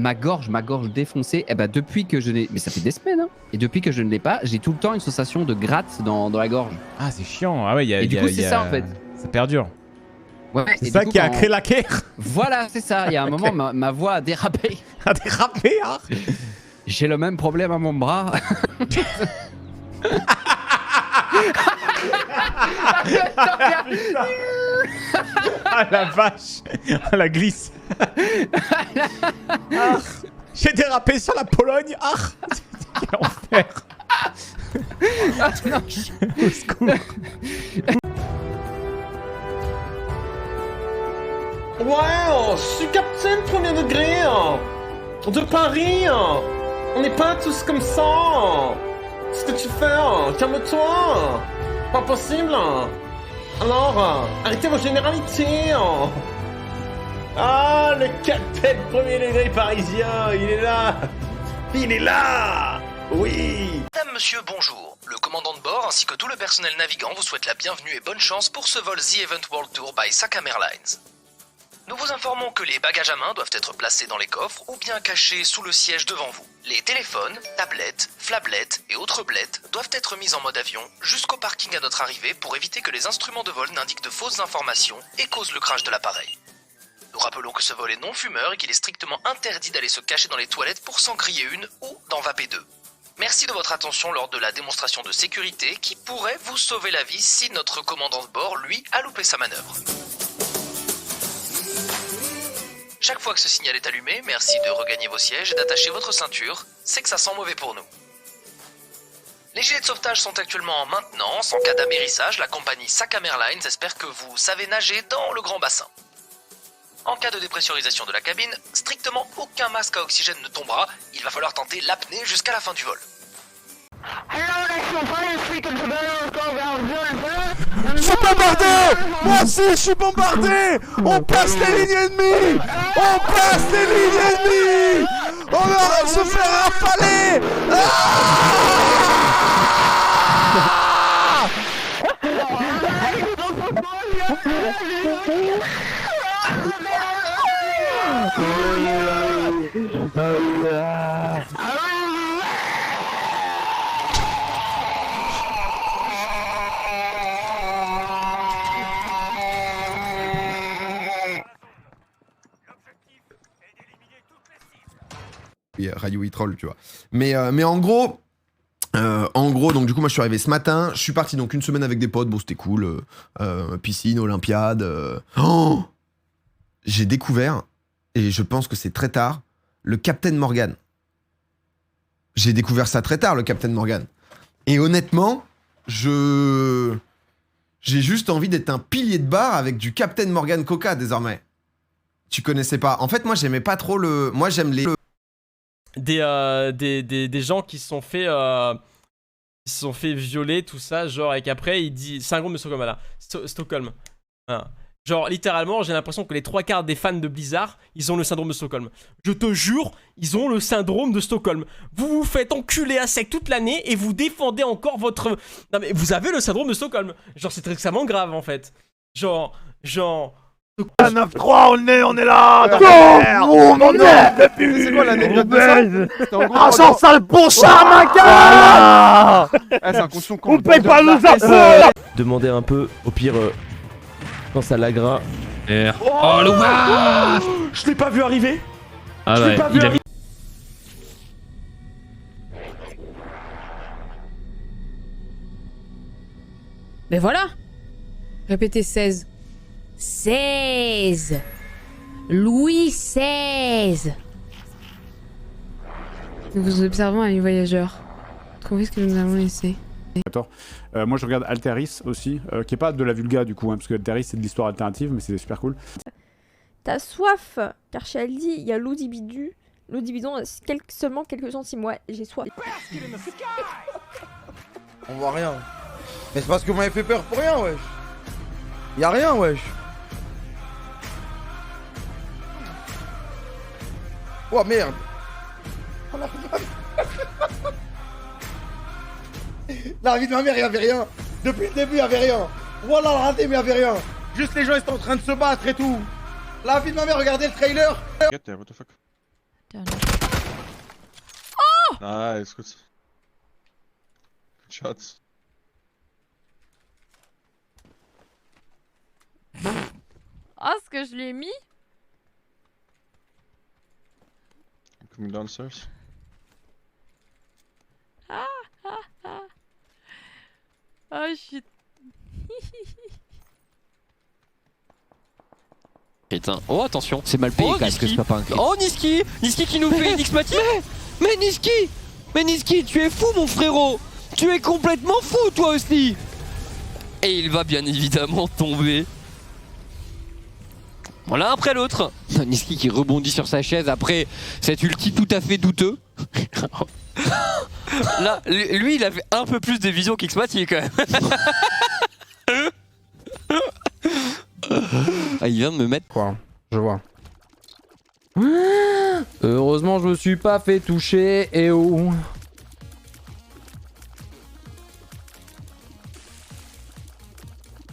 ma gorge défoncée. Et bah depuis que je n'ai, mais ça fait des semaines, hein. Et depuis que je ne l'ai pas, j'ai tout le temps une sensation de gratte dans la gorge. Ah, c'est chiant. Ah ouais, et du coup, c'est ça en fait. Ça perdure. Ouais, c'est ça qui a créé la guerre. Voilà, c'est ça. Il y a un moment, ma voix a dérapé. A dérapé, hein. J'ai le même problème à mon bras. Ah la vache. Ah la glisse. Ah, j'ai dérapé sur la Pologne. Ah, quel enfer. Ah, non. Au secours. Ouais, je suis capitaine premier degré de Paris. On n'est pas tous comme ça. Ce que tu fais, calme-toi. Pas possible. Alors, arrêtez vos généralités. Ah, le capitaine premier degré parisien, il est là. Il est là. Oui. Madame, monsieur, bonjour. Le commandant de bord ainsi que tout le personnel navigant vous souhaite la bienvenue et bonne chance pour ce vol The Event World Tour by Sakam Airlines. Nous vous informons que les bagages à main doivent être placés dans les coffres ou bien cachés sous le siège devant vous. Les téléphones, tablettes, phlablettes et autres blettes doivent être mis en mode avion jusqu'au parking à notre arrivée pour éviter que les instruments de vol n'indiquent de fausses informations et causent le crash de l'appareil. Nous rappelons que ce vol est non fumeur et qu'il est strictement interdit d'aller se cacher dans les toilettes pour s'en griller une ou d'en vaper deux. Merci de votre attention lors de la démonstration de sécurité qui pourrait vous sauver la vie si notre commandant de bord, lui, a loupé sa manœuvre. Chaque fois que ce signal est allumé, merci de regagner vos sièges et d'attacher votre ceinture, c'est que ça sent mauvais pour nous. Les gilets de sauvetage sont actuellement en maintenance. En cas d'amérissage, la compagnie Sakam Airlines espère que vous savez nager dans le grand bassin. En cas de dépressurisation de la cabine, strictement aucun masque à oxygène ne tombera, il va falloir tenter l'apnée jusqu'à la fin du vol. Je suis bombardé. Moi aussi je suis bombardé. On passe les lignes ennemies. On passe les lignes ennemies. On va se faire rafaler. Radio e-troll, tu vois. Mais en gros, donc du coup, moi je suis arrivé ce matin. Je suis parti donc une semaine avec des potes. Bon, c'était cool. Piscine, Olympiade. Oh, j'ai découvert, et je pense que c'est très tard, le Captain Morgan. J'ai découvert ça très tard, le Captain Morgan. Et honnêtement, j'ai juste envie d'être un pilier de bar avec du Captain Morgan Coca désormais. Tu connaissais pas. En fait, moi j'aimais pas trop le. Moi j'aime les. Des gens qui se sont fait violer, tout ça, genre, et qu'après il dit syndrome de Stockholm, voilà. Stockholm. Voilà. Genre, littéralement, j'ai l'impression que les 3/4 des fans de Blizzard, ils ont le syndrome de Stockholm. Je te jure, ils ont le syndrome de Stockholm. Vous vous faites enculer à sec toute l'année et vous défendez encore votre. Non mais vous avez le syndrome de Stockholm. Genre, c'est extrêmement grave en fait. Genre. 9-3, on est là. C'est quoi l'anecdote de ça? Ah, genre sale bon charmaca. C'est inconscient. On paye pas nos impôts. Demandez un peu, au pire, quand ça lagra. Oh le waouh. Je l'ai pas vu arriver. Ah ouais, il a mis. Mais voilà. Répétez 16. 16 Louis XVI. Nous observons un voyageur. Trouvez ce que nous avons laissé. Moi je regarde Alteris aussi, qui est pas de la vulga du coup, hein, parce que Alteris c'est de l'histoire alternative, mais c'est super cool. T'as soif, car chez Aldi, il y a l'eau-di-bidon. L'eau-di-bidon, seulement quelques centimes, ouais, j'ai soif. On voit rien. Mais c'est parce que vous m'avez fait peur pour rien, wesh. Y'a rien, wesh. Oh merde. Oh, la vie de ma mère, y'avait rien. Depuis le début, y'avait rien. Voilà, regardez, mais y'avait rien. Juste les gens, ils étaient en train de se battre et tout. La vie de ma mère, regardez le trailer. What the fuck? Nice, gut. Good shots. Ah, ce que je lui ai mis. Coming downstairs. Ah, je suis... Putain. Oh, attention. C'est mal payé Oh, quand même que Niski. ce soit pas un crit. Oh, Niski qui nous fait enigmatique. Mais Niski, tu es fou, mon frérot. Tu es complètement fou, toi aussi. Et il va bien évidemment tomber. Voilà, après l'autre. Niski qui rebondit sur sa chaise après cet ulti tout à fait douteux. Là, lui, il avait un peu plus de vision qu'Xmati quand même. Ah, il vient de me mettre. Quoi? Je vois. Heureusement, je me suis pas fait toucher. Et oh.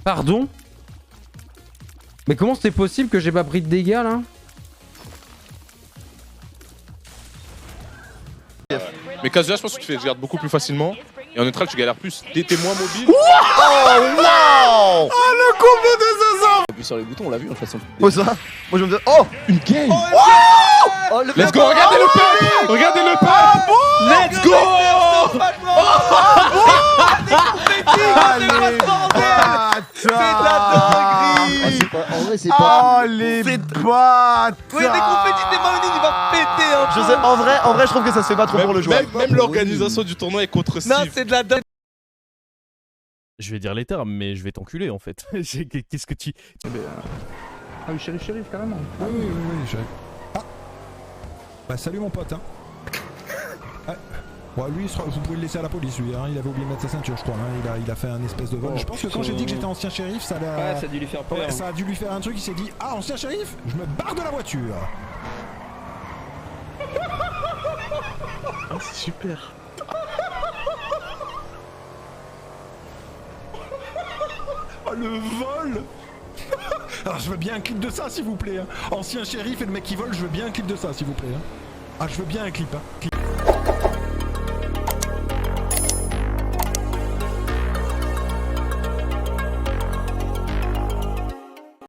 Pardon? Mais comment c'était possible que j'ai pas pris de dégâts là? Mais Kazuya, je pense que tu fais garde beaucoup plus facilement. Et en neutral, tu galères plus. T'es moins mobile. Oh wow. Oh le combo de Zaza. Appuie sur les boutons, on l'a vu de toute façon. Oh ça. Moi je me dis. Oh une game. Oh, le Let's go, regardez le pep. Regardez le pep. Let's go. C'est de la dinguerie. En vrai, c'est pas. Oh les bâtards. Oui, des confettis, des Maoni, il va péter un peu. Je sais, en vrai, je trouve que ça se fait pas trop pour le joueur. Même l'organisation du tournoi est contre Steve. Non, c'est de la dingue. Je vais dire les termes, mais je vais t'enculer en fait. Qu'est-ce que tu. Ah oui, shérif, carrément. Ah oui, shérif. Ah bah salut mon pote, hein. Ah. Ouais, lui, vous pouvez le laisser à la police, lui, hein. Il avait oublié de mettre sa ceinture, je crois, hein. Il a fait un espèce de vol. Je pense que quand j'ai dit que j'étais ancien shérif, ça l'a... Ouais, ça a dû lui faire peur. Ouais, ça a dû lui faire un truc, il s'est dit « Ah, ancien shérif, je me barre de la voiture !» Ah, c'est super. Oh, le vol. Alors, je veux bien un clip de ça, s'il vous plaît, hein. Ancien shérif et le mec qui vole, je veux bien un clip de ça, s'il vous plaît, hein. Ah, je veux bien un clip, hein.